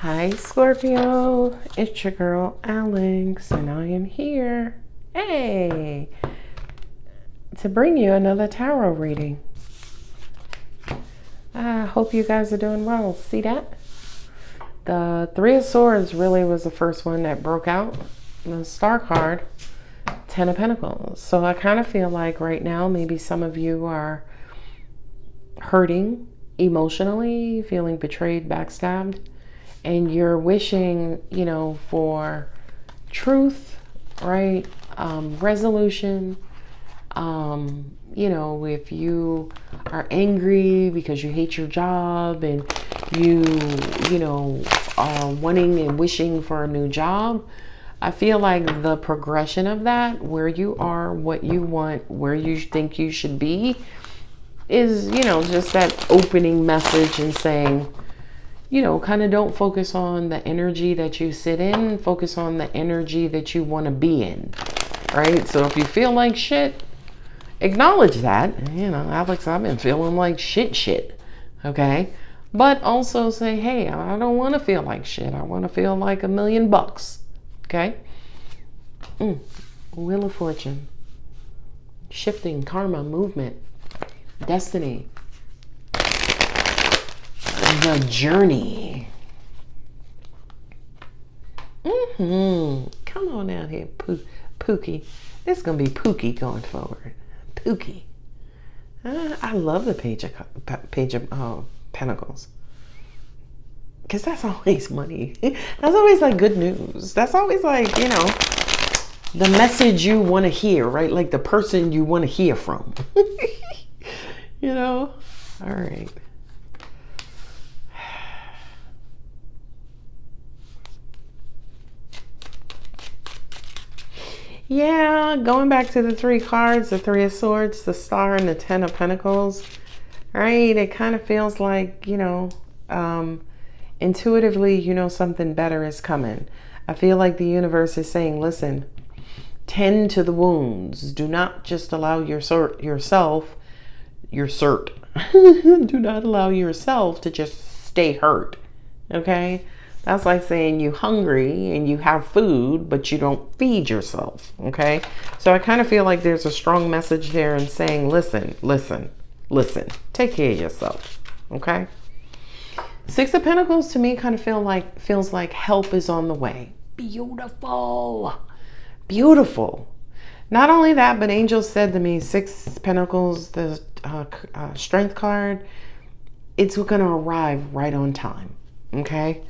Hi Scorpio, it's your girl Alex, and I am here, hey, to bring you another tarot reading. I hope you guys are doing well. See that? The Three of Swords really was the first one that broke out. The Star card, Ten of Pentacles. So I kind of feel like right now maybe some of you are hurting emotionally, feeling betrayed, backstabbed. And you're wishing, for truth, right? Resolution. If you are angry because you hate your job and you are wanting and wishing for a new job, I feel like the progression of that, where you are, what you want, where you think you should be, is, just that opening message and saying, kind of don't focus on the energy that you sit in, focus on the energy that you want to be in, right? So if you feel like shit, acknowledge that. Alex, I've been feeling like shit, okay? But also say, hey, I don't want to feel like shit. I want to feel like $1 million, okay? Wheel of Fortune. Shifting, karma, movement, destiny. The journey. Come on out here, Pookie. This is going to be Pookie going forward. Pookie. I love the page of Pentacles. Because that's always money. That's always like good news. That's always like, the message you want to hear, right? Like the person you want to hear from. All right. Yeah, going back to the three cards, the Three of Swords, the Star, and the Ten of Pentacles, right? It kind of feels like, intuitively, something better is coming. I feel like the universe is saying, listen, tend to the wounds. Do not just allow do not allow yourself to just stay hurt, okay? That's like saying you're hungry and you have food, but you don't feed yourself, okay? So I kind of feel like there's a strong message there in saying, listen, take care of yourself, okay? Six of Pentacles to me kind of feels like help is on the way. Beautiful. Not only that, but angels said to me, Six Pentacles, the strength card, it's going to arrive right on time, okay?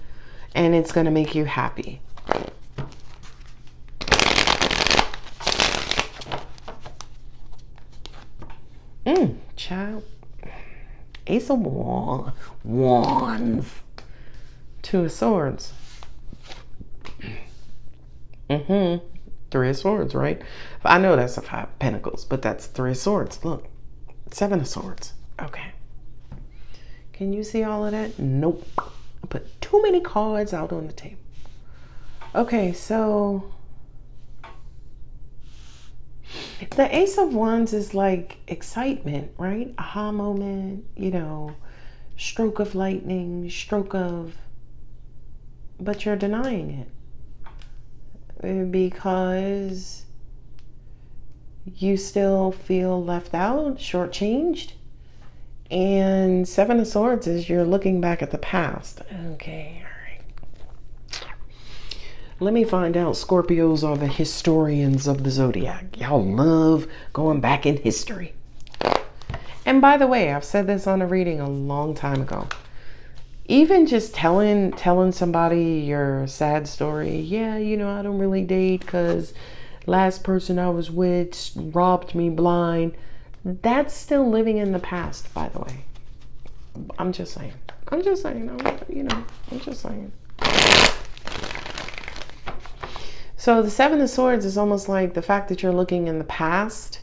And it's going to make you happy. Child. Ace of Wands. Two of Swords. Three of Swords, right? I know that's a Five of Pentacles, but that's Three of Swords. Look. Seven of Swords. Okay. Can you see all of that? Nope. I put too many cards out on the table. Okay, so the Ace of Wands is like excitement, right? Aha moment, stroke of lightning, but you're denying it because you still feel left out, shortchanged. And Seven of Swords is you're looking back at the past. Okay, all right. Let me find out. Scorpios are the historians of the zodiac. Y'all love going back in history. And by the way, I've said this on a reading a long time ago. Even just telling somebody your sad story. Yeah, I don't really date because last person I was with robbed me blind. That's still living in the past, by the way. I'm just saying. I'm just saying. So the Seven of Swords is almost like the fact that you're looking in the past.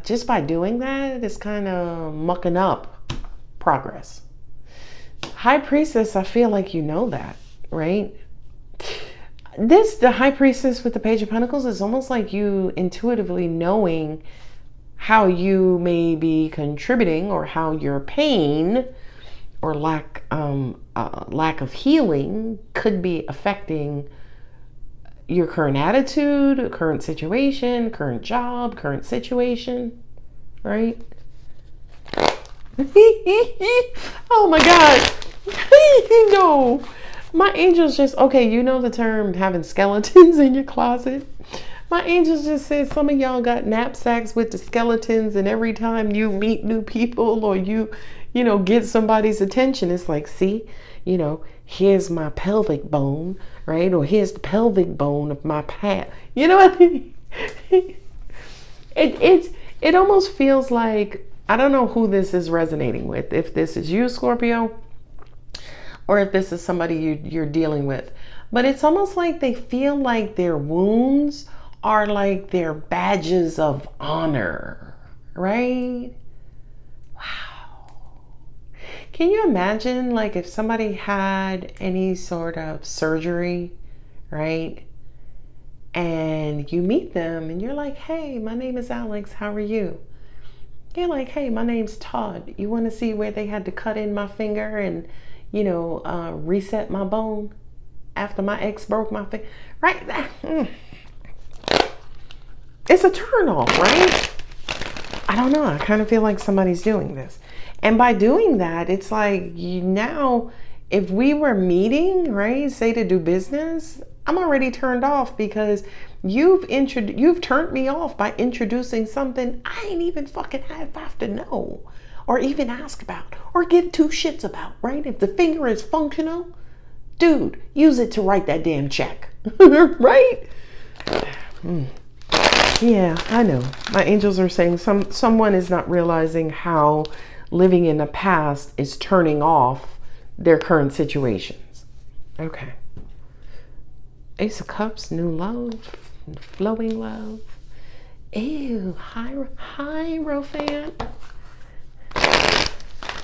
Just by doing that, it's kind of mucking up progress. High Priestess, I feel like you know that, right? The High Priestess with the Page of Pentacles is almost like you intuitively knowing how you may be contributing or how your pain or lack of healing could be affecting your current attitude, current situation, current job, current situation, right? Oh my God. No. My angels just, okay, you know the term having skeletons in your closet? My angels just said some of y'all got knapsacks with the skeletons, and every time you meet new people or you get somebody's attention, it's like, see, here's my pelvic bone, right? Or here's the pelvic bone of my past. You know what I mean? It almost feels like, I don't know who this is resonating with, if this is you, Scorpio, or if this is somebody you're dealing with. But it's almost like they feel like their wounds are like their badges of honor, right? Wow. Can you imagine, like, if somebody had any sort of surgery, right? And you meet them and you're like, hey, my name is Alex, how are you? You're like, hey, my name's Todd. You want to see where they had to cut in my finger and, reset my bone after my ex broke my finger? Right? It's a turn off, right? I don't know. I kind of feel like somebody's doing this. And by doing that, it's like now, if we were meeting, right, say to do business, I'm already turned off because you've turned me off by introducing something I ain't even fucking have to know or even ask about or give two shits about, right? If the finger is functional, dude, use it to write that damn check, right? Yeah, I know. My angels are saying someone is not realizing how living in the past is turning off their current situations. Okay. Ace of Cups, new love, flowing love. Ew, Hierophant.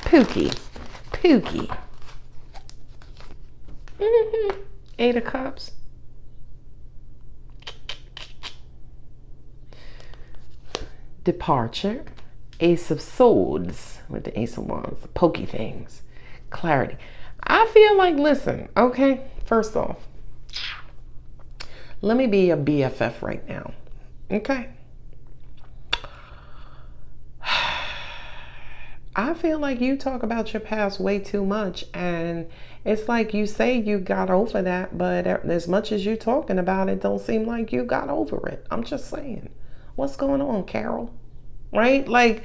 Pookie. Eight of Cups. Departure. Ace of Swords with the Ace of Wands. The pokey things. Clarity. I feel like, listen, okay, first off, let me be a BFF right now. Okay. I feel like you talk about your past way too much, and it's like you say you got over that, but as much as you talking about it, don't seem like you got over it. I'm just saying. What's going on, Carol? Right? Like,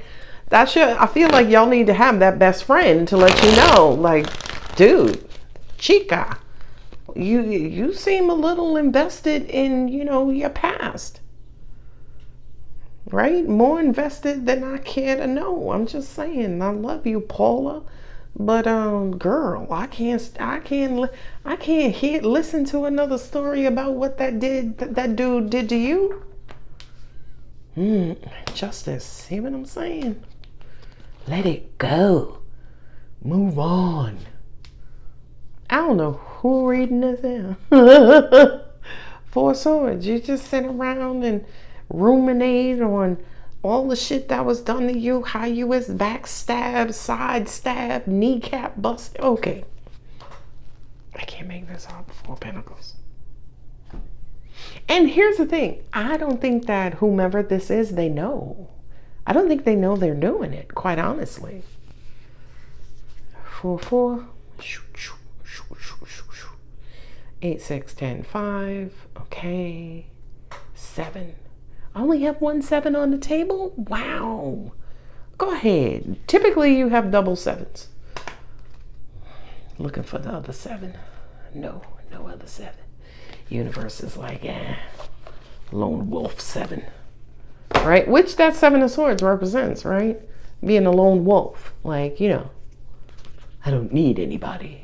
I feel like y'all need to have that best friend to let you know, like, dude, chica, you seem a little invested in, your past. Right? More invested than I care to know. I'm just saying, I love you, Paula. But girl, I can't listen to another story about what that dude did to you. Justice. See what I'm saying? Let it go. Move on. I don't know who reading this here. Four Swords. You just sit around and ruminate on all the shit that was done to you, how you was backstabbed, side stabbed, kneecap busted. Okay. I can't make this up. Four Pentacles. And here's the thing. I don't think that whomever this is, they know. I don't think they know they're doing it, quite honestly. 4-4. 8-6-10-5. Okay. 7. I only have 1 7 on the table? Wow. Go ahead. Typically you have double 7s. Looking for the other 7. No other 7. Universe is like, lone wolf 7. Right? Which that 7 of Swords represents, right? Being a lone wolf. Like, I don't need anybody.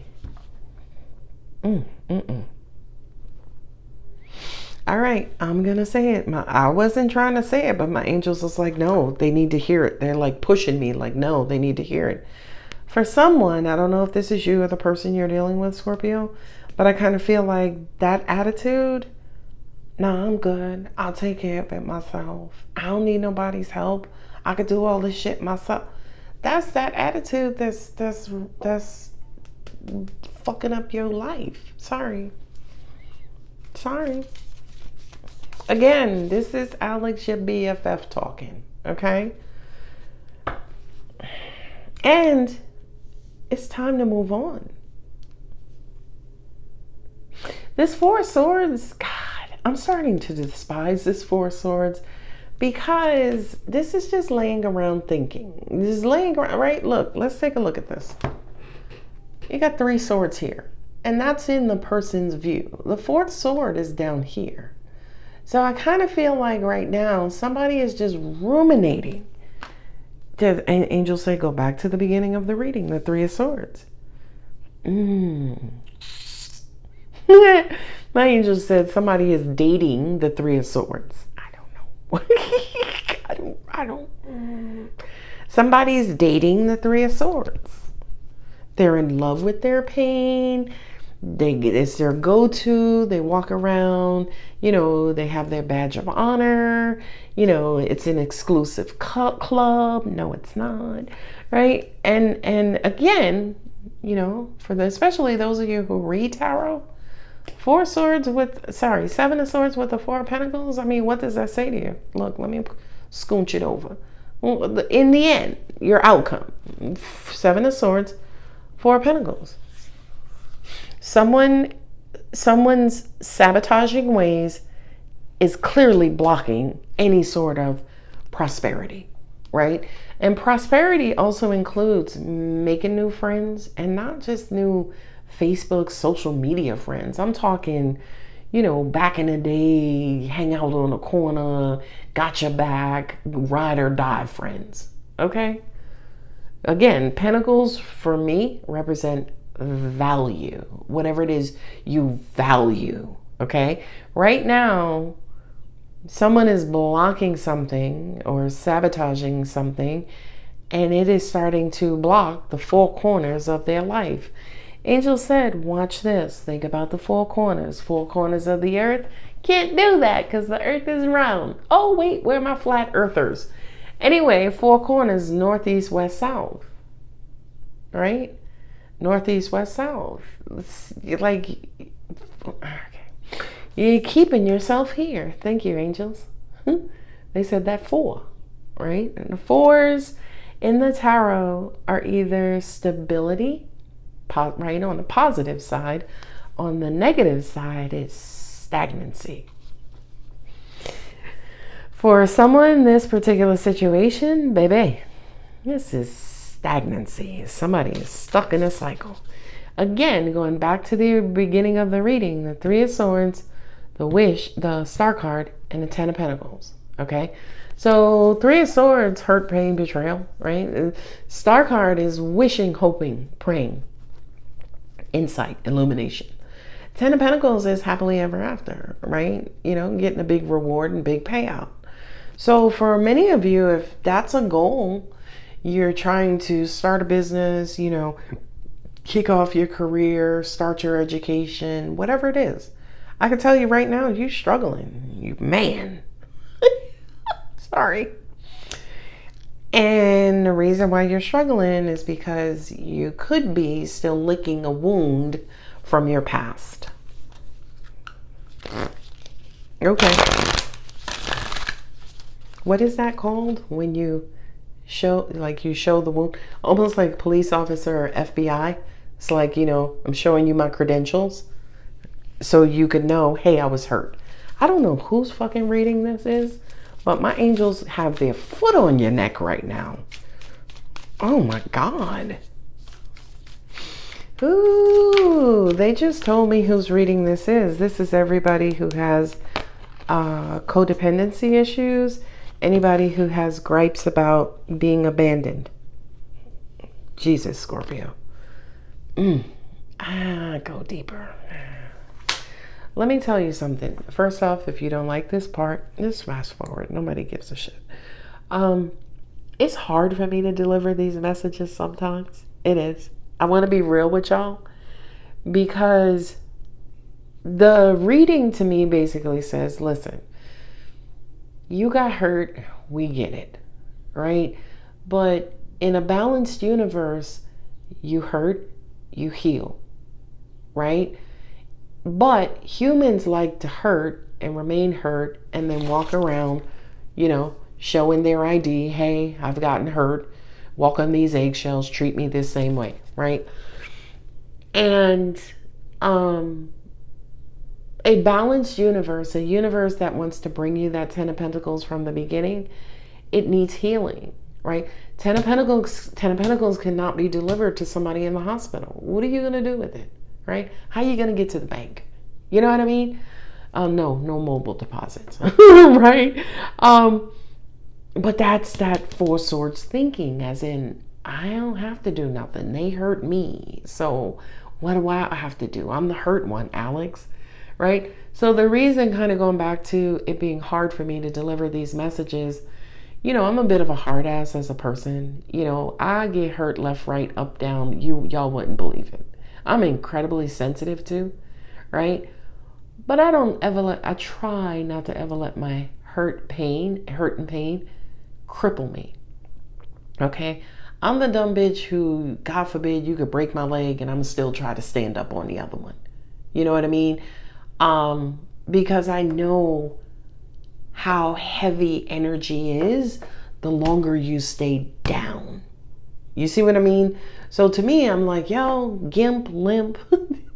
All right, I'm gonna say it. I wasn't trying to say it, but my angels was like, no, they need to hear it. They're like pushing me, like, no, they need to hear it. For someone, I don't know if this is you or the person you're dealing with, Scorpio, but I kind of feel like that attitude, nah, I'm good. I'll take care of it myself. I don't need nobody's help. I could do all this shit myself. That's that attitude that's fucking up your life. Sorry. Again, this is Alex, your BFF, talking. Okay? And it's time to move on. This Four of Swords, God, I'm starting to despise this Four of Swords because this is just laying around thinking. Just laying around, right? Look, let's take a look at this. You got 3 swords here, and that's in the person's view. The 4th sword is down here. So I kind of feel like right now somebody is just ruminating. Angels say go back to the beginning of the reading, the 3 of Swords. My angel said somebody is dating the 3 of Swords. I don't know. I don't. Somebody's dating the 3 of Swords. They're in love with their pain. It's their go-to. They walk around, they have their badge of honor. It's an exclusive club. No, it's not. Right? And again, especially those of you who read tarot, 7 of Swords with the 4 of Pentacles. I mean, what does that say to you? Look, let me scooch it over. Well, in the end, your outcome, 7 of Swords, 4 of Pentacles. Someone's sabotaging ways is clearly blocking any sort of prosperity, right? And prosperity also includes making new friends, and not just new Facebook, social media friends. I'm talking, back in the day, hang out on the corner, got your back, ride or die friends, okay? Again, Pentacles for me represent value, whatever it is you value, okay? Right now, someone is blocking something or sabotaging something, and it is starting to block the 4 corners of their life. Angel said, watch this. Think about the 4 corners. 4 corners of the earth. Can't do that because the earth is round. Oh, wait, where are my flat earthers? Anyway, 4 corners, northeast, west, south. Right? Northeast, west, south. Okay. You're keeping yourself here. Thank you, angels. They said that 4, right? And the 4s in the tarot are either stability, right, on the positive side. On the negative side is stagnancy. For someone in this particular situation, baby, this is stagnancy. Somebody is stuck in a cycle. Again, going back to the beginning of the reading, the 3 of Swords, the Wish, the Star card, and the 10 of Pentacles. Okay? So 3 of Swords, hurt, pain, betrayal, right? Star card is wishing, hoping, praying, insight, illumination. 10 of Pentacles is happily ever after, right? Getting a big reward and big payout. So for many of you, if that's a goal, you're trying to start a business, kick off your career, start your education, whatever it is. I can tell you right now, you're struggling. Man. Sorry. And the reason why you're struggling is because you could be still licking a wound from your past. Okay. What is that called when you show the wound? Almost like police officer or FBI. It's like, I'm showing you my credentials so you could know, hey, I was hurt. I don't know whose fucking reading this is, but my angels have their foot on your neck right now. Oh my God. Ooh, they just told me whose reading this is. This is everybody who has codependency issues, anybody who has gripes about being abandoned. Jesus, Scorpio. Go deeper. Let me tell you something. First off, if you don't like this part, just fast forward. Nobody gives a shit. It's hard for me to deliver these messages sometimes. It is. I want to be real with y'all because the reading to me basically says, listen, you got hurt. We get it. Right? But in a balanced universe, you hurt, you heal, right? But humans like to hurt and remain hurt and then walk around, showing their ID. Hey, I've gotten hurt. Walk on these eggshells. Treat me this same way, right? And a balanced universe, a universe that wants to bring you that 10 of Pentacles from the beginning, it needs healing, right? 10 of Pentacles cannot be delivered to somebody in the hospital. What are you going to do with it, right? How are you going to get to the bank? You know what I mean? No mobile deposits, right? But that's that Four Swords thinking, as in, I don't have to do nothing. They hurt me. So what do I have to do? I'm the hurt one, Alex, right? So the reason, kind of going back to it being hard for me to deliver these messages, I'm a bit of a hard ass as a person. I get hurt left, right, up, down. Y'all wouldn't believe it. I'm incredibly sensitive too, right? But I try not to ever let my hurt and pain cripple me. Okay? I'm the dumb bitch who, God forbid, you could break my leg and I'm still try to stand up on the other one. You know what I mean? Because I know how heavy energy is the longer you stay down. You see what I mean? So to me, I'm like, yo, gimp, limp,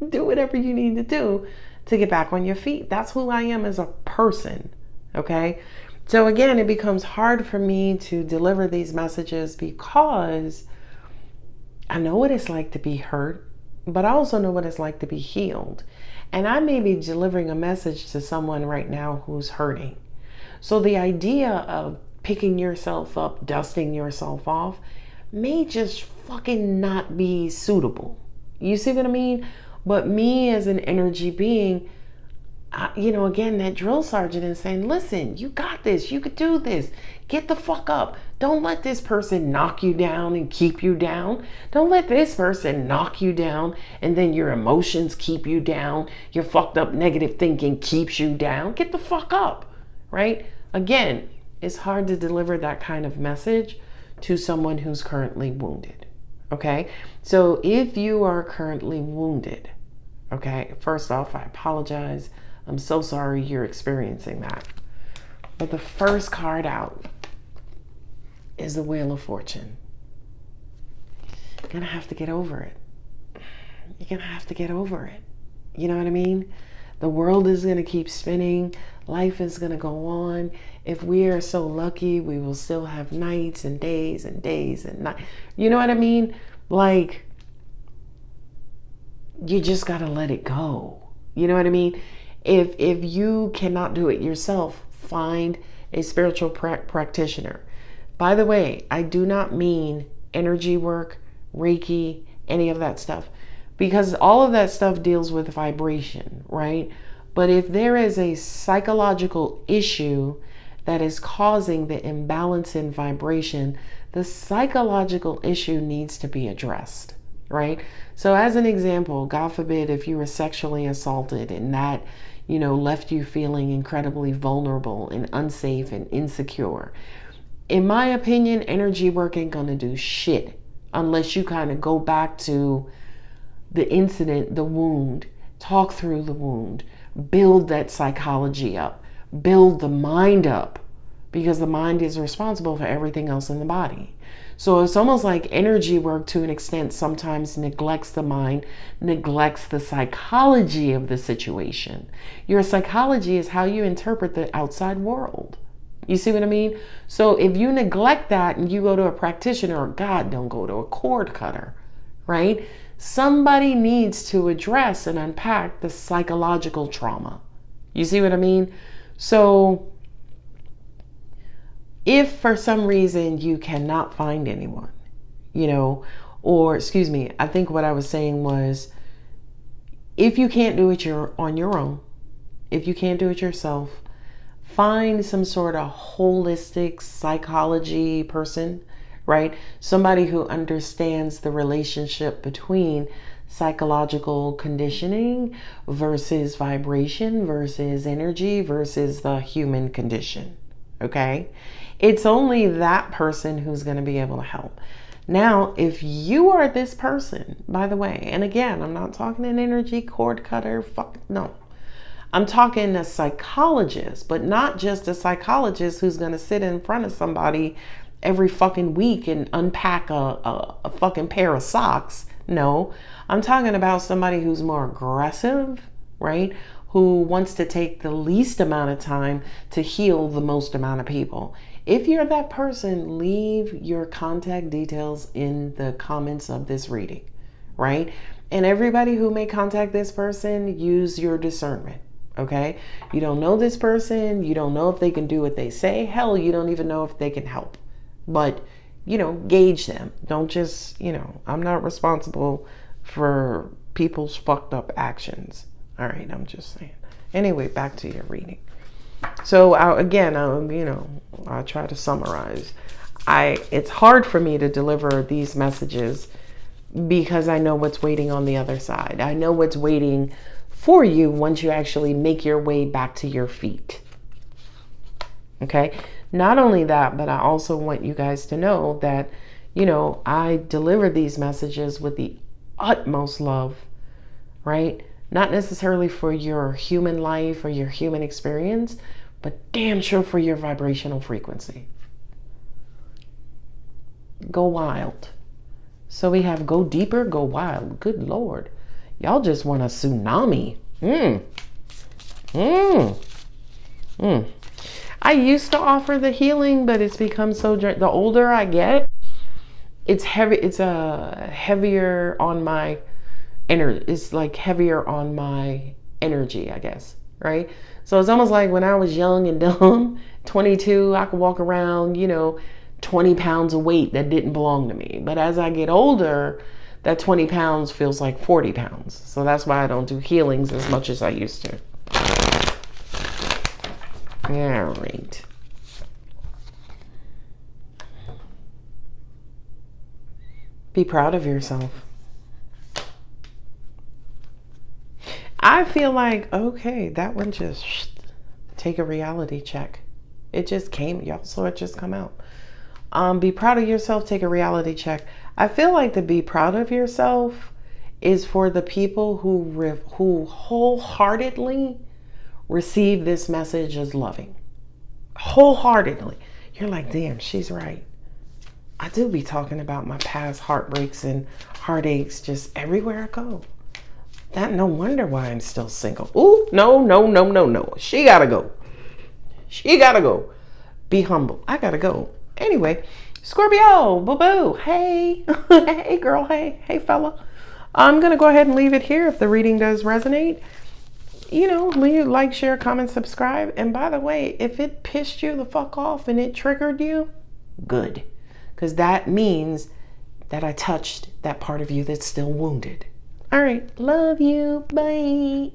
do whatever you need to do to get back on your feet. That's who I am as a person. Okay? So again, it becomes hard for me to deliver these messages because I know what it's like to be hurt, but I also know what it's like to be healed. And I may be delivering a message to someone right now who's hurting. So the idea of picking yourself up, dusting yourself off, may just fucking not be suitable. You see what I mean? But me as an energy being, again, that drill sergeant is saying, listen, you got this. You could do this. Get the fuck up. Don't let this person knock you down and keep you down. Don't let this person knock you down and then your emotions keep you down. Your fucked up negative thinking keeps you down. Get the fuck up, right? Again, it's hard to deliver that kind of message to someone who's currently wounded, okay? So if you are currently wounded, okay, first off, I apologize. I'm so sorry you're experiencing that. But the first card out is the Wheel of Fortune. You're gonna have to get over it. You're gonna have to get over it. You know what I mean? The world is gonna keep spinning. Life is gonna go on. If we are so lucky, we will still have nights and days and days and nights. You know what I mean? Like, you just gotta let it go. You know what I mean? If you cannot do it yourself, find a spiritual practitioner. By the way, I do not mean energy work, Reiki, any of that stuff, because all of that stuff deals with vibration, right? But if there is a psychological issue that is causing the imbalance in vibration, the psychological issue needs to be addressed, right? So as an example, God forbid, if you were sexually assaulted and that, left you feeling incredibly vulnerable and unsafe and insecure. In my opinion, energy work ain't gonna do shit unless you kind of go back to the incident, the wound, talk through the wound, build that psychology up, build the mind up, because the mind is responsible for everything else in the body. So it's almost like energy work, to an extent, sometimes neglects the mind, neglects the psychology of the situation. Your psychology is how you interpret the outside world. You see what I mean? So if you neglect that and you go to a practitioner, or God, don't go to a cord cutter, right? Somebody needs to address and unpack the psychological trauma. You see what I mean? So if for some reason you cannot find anyone, I think what I was saying was, if you can't do it on your own, if you can't do it yourself, find some sort of holistic psychology person, right? Somebody who understands the relationship between psychological conditioning versus vibration versus energy versus the human condition, okay? It's only that person who's going to be able to help. Now, if you are this person, by the way, and again, I'm not talking an energy cord cutter, fuck no. I'm talking a psychologist, but not just a psychologist who's going to sit in front of somebody every fucking week and unpack a fucking pair of socks. No, I'm talking about somebody who's more aggressive, right? Who wants to take the least amount of time to heal the most amount of people. If you're that person, leave your contact details in the comments of this reading, right? And everybody who may contact this person, use your discernment, okay? You don't know this person. You don't know if they can do what they say. Hell, you don't even know if they can help. But, gauge them. Don't just, I'm not responsible for people's fucked up actions. All right, I'm just saying. Anyway, back to your reading. So I try to summarize. It's hard for me to deliver these messages because I know what's waiting on the other side. I know what's waiting for you once you actually make your way back to your feet. Okay? Not only that, but I also want you guys to know that, I deliver these messages with the utmost love, right? Not necessarily for your human life or your human experience, but damn sure for your vibrational frequency. Go wild. So we have go deeper, go wild. Good Lord. Y'all just want a tsunami. I used to offer the healing, but it's become so, the older I get, it's heavy. It's heavier on my energy. It's like heavier on my energy, I guess. Right. So it's almost like when I was young and dumb, 22, I could walk around, 20 pounds of weight that didn't belong to me. But as I get older, that 20 pounds feels like 40 pounds. So that's why I don't do healings as much as I used to. All right. Be proud of yourself. I feel like, okay, that one just take a reality check. It just came, y'all saw it just come out. Be proud of yourself, take a reality check. I feel like to be proud of yourself is for the people who wholeheartedly receive this message as loving. Wholeheartedly. You're like, damn, she's right. I do be talking about my past heartbreaks and heartaches just everywhere I go. That no wonder why I'm still single. Ooh, no. She gotta go. She gotta go. Be humble. I gotta go. Anyway, Scorpio, boo-boo. Hey. Hey, girl. Hey, fella. I'm going to go ahead and leave it here. If the reading does resonate, leave like, share, comment, subscribe. And by the way, if it pissed you the fuck off and it triggered you, good. Because that means that I touched that part of you that's still wounded. All right. Love you. Bye.